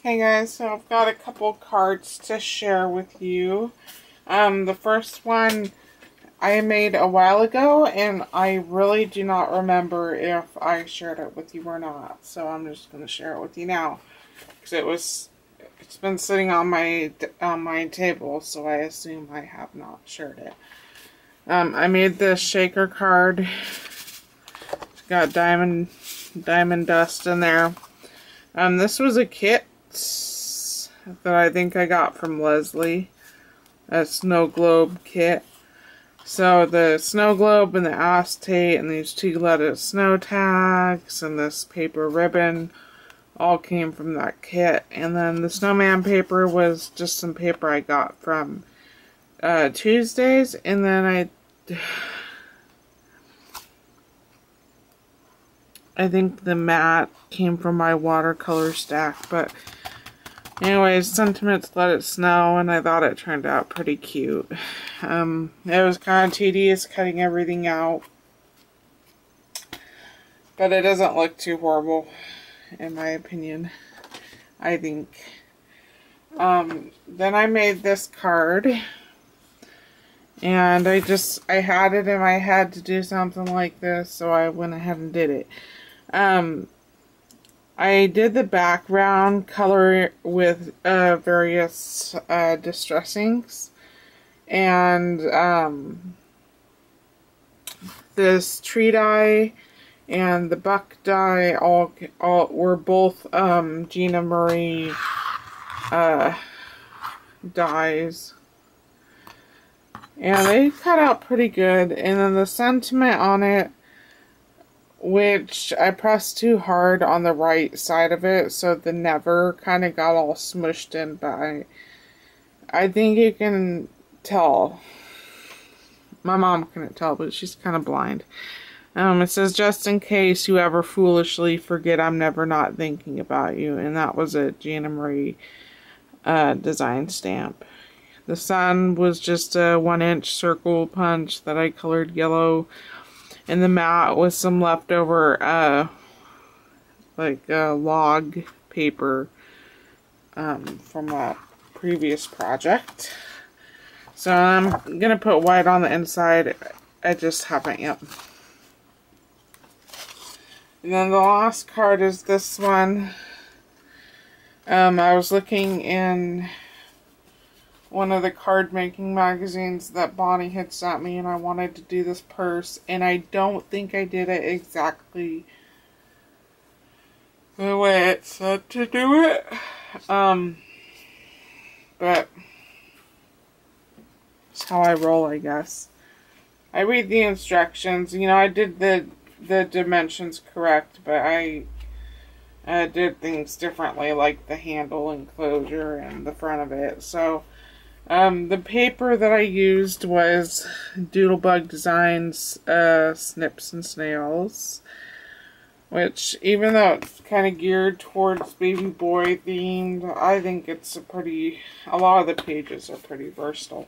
Hey guys, so I've got a couple cards to share with you. The first one I made a while ago, and I really do not remember if I shared it with you or not. So I'm just going to share it with you now, because it's been sitting on my table, so I assume I have not shared it. I made this shaker card. It's got diamond dust in there. This was a kit that I think I got from Leslie, a snow globe kit. So the snow globe and the acetate and these 2-letter snow tags and this paper ribbon all came from that kit. And then the snowman paper was just some paper I got from Tuesdays. And then I think the matte came from my watercolor stack, but anyways, Sentiments Let It Snow, and I thought it turned out pretty cute. It was kind of tedious cutting everything out, but it doesn't look too horrible, in my opinion, I think. Then I made this card, and I had it in my head to do something like this, so I went ahead and did it. I did the background color with various distressings, and this tree dye and the buck dye all were both Gina Marie dyes, and they cut out pretty good. And then the sentiment on it, which I pressed too hard on the right side of it, so the never kind of got all smushed in, but I think you can tell. My mom couldn't tell, but she's kind of blind. It says, "Just in case you ever foolishly forget, I'm never not thinking about you," and that was a Gina Marie design stamp. The sun was just a 1-inch circle punch that I colored yellow. And the mat was some leftover, log paper from a previous project. So I'm going to put white on the inside. I just haven't yet. And then the last card is this one. I was looking in one of the card making magazines that Bonnie had sent me, and I wanted to do this purse, and I don't think I did it exactly the way it said to do it, but it's how I roll, I guess. I read the instructions. You know, I did the dimensions correct, but I did things differently, like the handle enclosure and the front of it. So the paper that I used was Doodlebug Designs Snips and Snails, which, even though it's kind of geared towards baby boy themed, I think it's a lot of the pages are pretty versatile.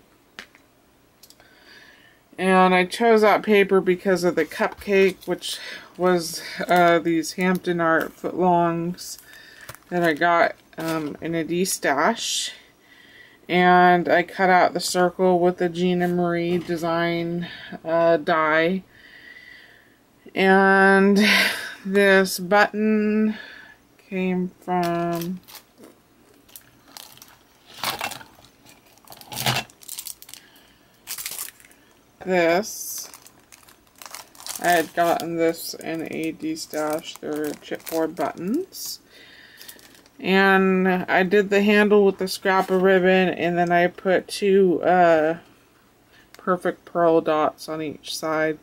And I chose that paper because of the cupcake, which was these Hampton Art footlongs that I got in a D-stash. And I cut out the circle with the Gina Marie design die. And this button came from this. I had gotten this in a D-stash. They're chipboard buttons. And I did the handle with the scrap of ribbon, and then I put 2 perfect pearl dots on each side.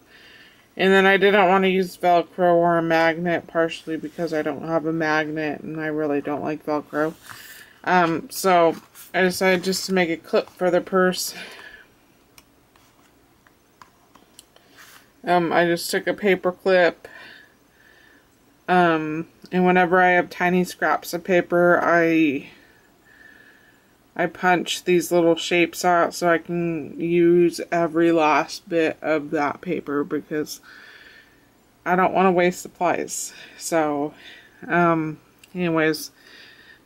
And then I didn't want to use Velcro or a magnet, partially because I don't have a magnet and I really don't like Velcro. So I decided just to make a clip for the purse. I just took a paper clip. And whenever I have tiny scraps of paper, I punch these little shapes out so I can use every last bit of that paper, because I don't want to waste supplies. So, anyways,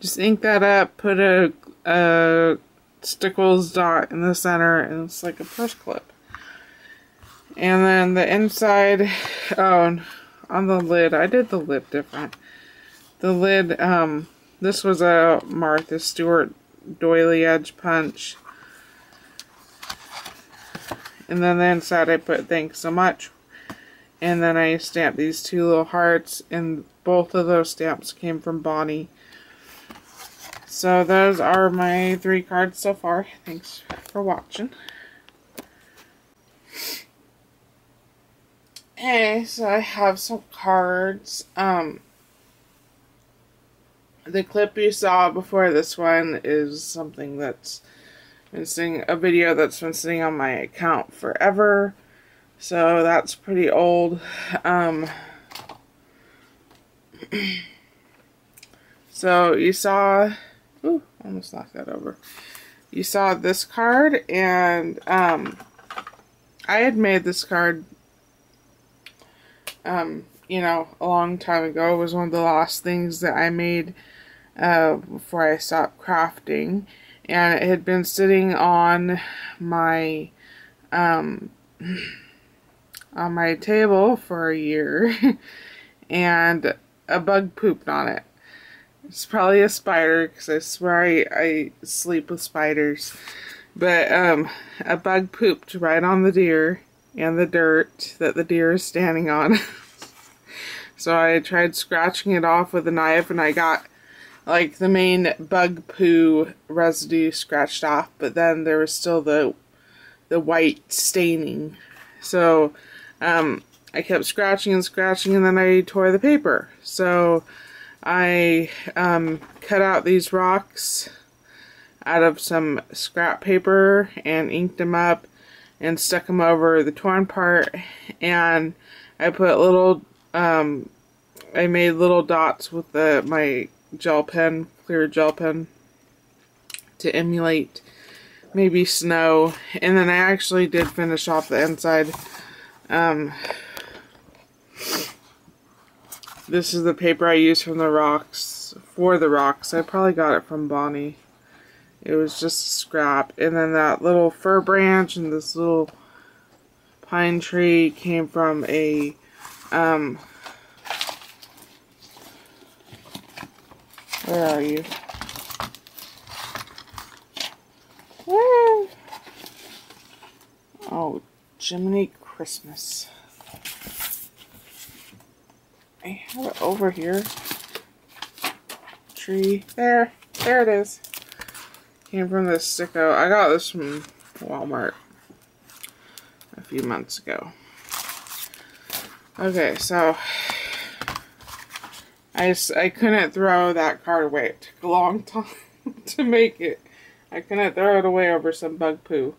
Just ink that up, put a Stickles dot in the center, and it's like a purse clip. And then the inside, oh, on the lid, I did the lid different. The lid, this was a Martha Stewart doily edge punch. And then the inside I put thanks so much. And then I stamped these 2 little hearts, and both of those stamps came from Bonnie. So those are my 3 cards so far. Thanks for watching. Okay, so I have some cards. The clip you saw before this one is something that's been sitting, a video that's been sitting on my account forever. So that's pretty old. So you saw, ooh, almost knocked that over. You saw this card, and I had made this card, you know, a long time ago. It was one of the last things that I made before I stopped crafting, and it had been sitting on my table for a year, and a bug pooped on it. It's probably a spider, because I swear I sleep with spiders. But a bug pooped right on the deer and the dirt that the deer is standing on. So I tried scratching it off with a knife, and I got like the main bug poo residue scratched off, but then there was still the white staining. So I kept scratching and scratching, and then I tore the paper. So I cut out these rocks out of some scrap paper and inked them up and stuck them over the torn part, and I put little I made little dots with my gel pen, clear gel pen, to emulate maybe snow. And then I actually did finish off the inside. This is the paper I used from the rocks, for the rocks. I probably got it from Bonnie. It was just scrap. And then that little fir branch and this little pine tree came from a where are you? Where? Oh, Jiminy Christmas. I have it over here. Tree. There it is. Came from this sicko. I got this from Walmart a few months ago. Okay, so I couldn't throw that card away. It took a long time to make it. I couldn't throw it away over some bug poo.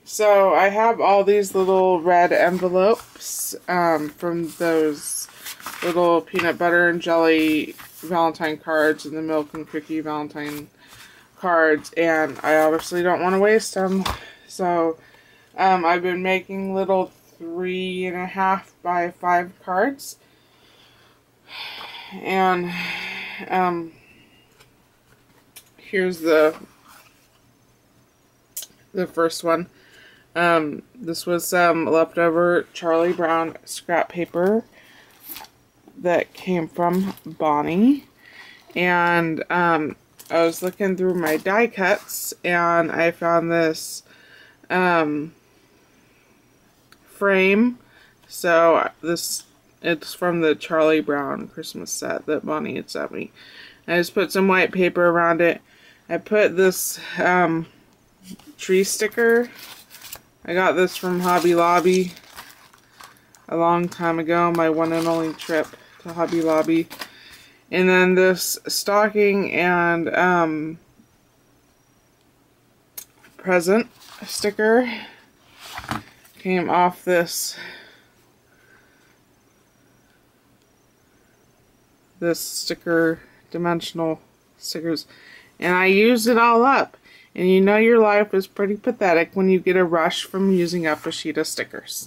So I have all these little red envelopes from those little peanut butter and jelly Valentine cards and the milk and cookie Valentine cards, and I obviously don't want to waste them. So I've been making little 3.5 by 5 cards, and here's the first one. This was some leftover Charlie Brown scrap paper that came from Bonnie, and I was looking through my die cuts, and I found this frame. So it's from the Charlie Brown Christmas set that Bonnie had sent me. I just put some white paper around it. I put this tree sticker. I got this from Hobby Lobby a long time ago, my one and only trip to Hobby Lobby. And then this stocking and present sticker came off this sticker, dimensional stickers, and I used it all up. And you know your life is pretty pathetic when you get a rush from using up a sheet of stickers.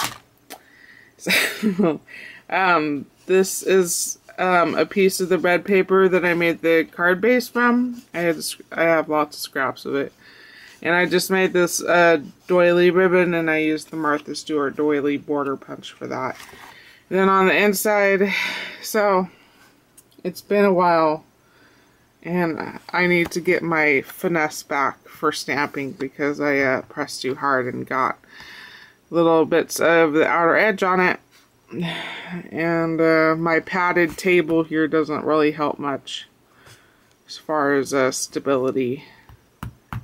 So, this is a piece of the red paper that I made the card base from. I have lots of scraps of it. And I just made this doily ribbon, and I used the Martha Stewart doily border punch for that. And then on the inside, so it's been a while, and I need to get my finesse back for stamping because I pressed too hard and got little bits of the outer edge on it. And my padded table here doesn't really help much as far as stability.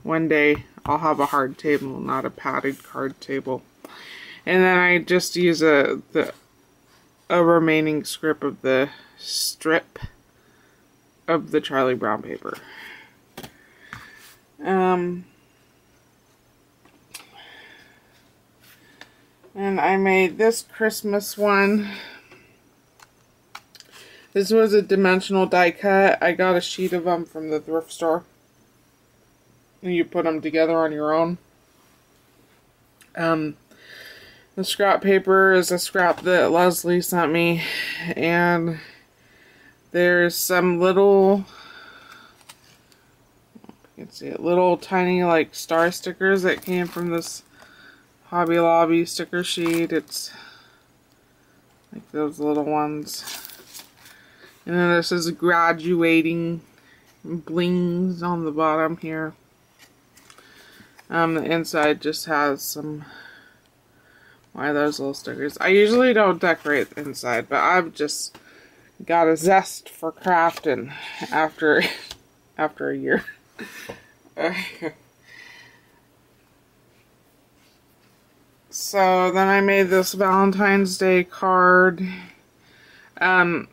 One day I'll have a hard table, not a padded card table. And then I just use a remaining strip of the Charlie Brown paper. And I made this Christmas one. This was a dimensional die cut. I got a sheet of them from the thrift store. And you put them together on your own. The scrap paper is a scrap that Leslie sent me. And there's some little, you can see it, little tiny like star stickers that came from this Hobby Lobby sticker sheet. It's like those little ones. And then this is graduating blings on the bottom here. The inside just has some, why those little stickers. I usually don't decorate the inside, but I've just got a zest for crafting after a year. So then I made this Valentine's Day card. The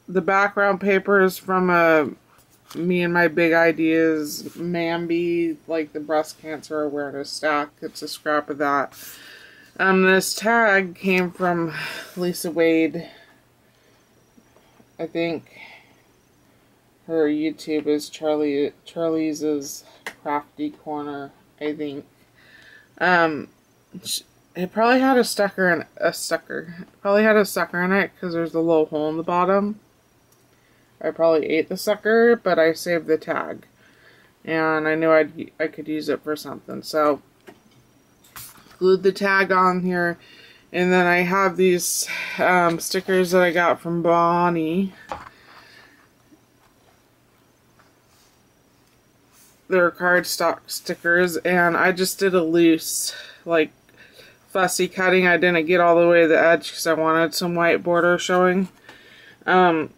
background paper is from Me and My Big Ideas Mambi, like the breast cancer awareness stack. It's a scrap of that. This tag came from Lisa Wade. I think her YouTube is Charlie's Crafty Corner, I think. It probably had a sucker in it because there's a little hole in the bottom. I probably ate the sucker, but I saved the tag, and I knew I could use it for something, so glued the tag on here. And then I have these stickers that I got from Bonnie. They're cardstock stickers, and I just did a loose, like, fussy cutting. I didn't get all the way to the edge because I wanted some white border showing. And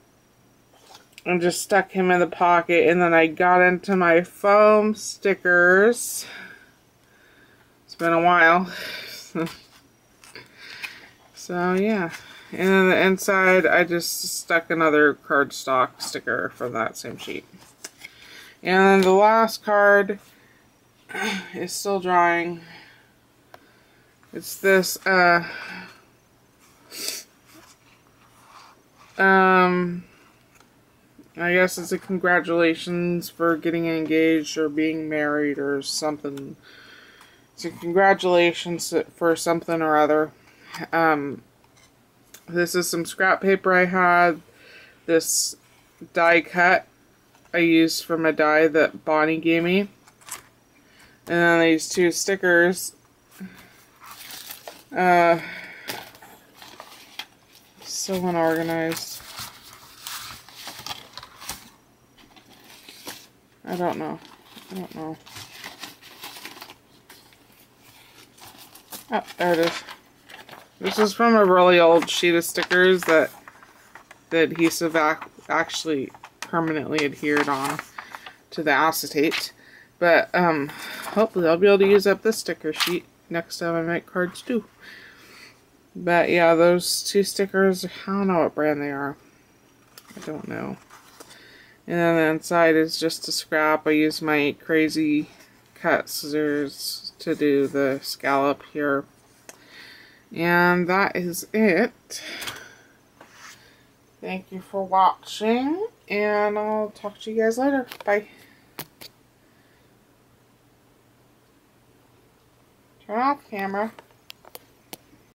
just stuck him in the pocket, and then I got into my foam stickers. It's been a while. So yeah. And then the inside I just stuck another cardstock sticker from that same sheet. And then the last card is still drying. It's this I guess it's a congratulations for getting engaged or being married or something. It's a congratulations for something or other. This is some scrap paper I had. This die cut I used from a die that Bonnie gave me. And then these two stickers. So unorganized. I don't know. Oh, there it is. This is from a really old sheet of stickers that the adhesive actually permanently adhered on to the acetate. But hopefully I'll be able to use up this sticker sheet next time I make cards too. But yeah, those two stickers, I don't know what brand they are. I don't know. And then the inside is just a scrap. I use my crazy cut scissors to do the scallop here. And that is it. Thank you for watching, and I'll talk to you guys later. Bye. Turn off camera.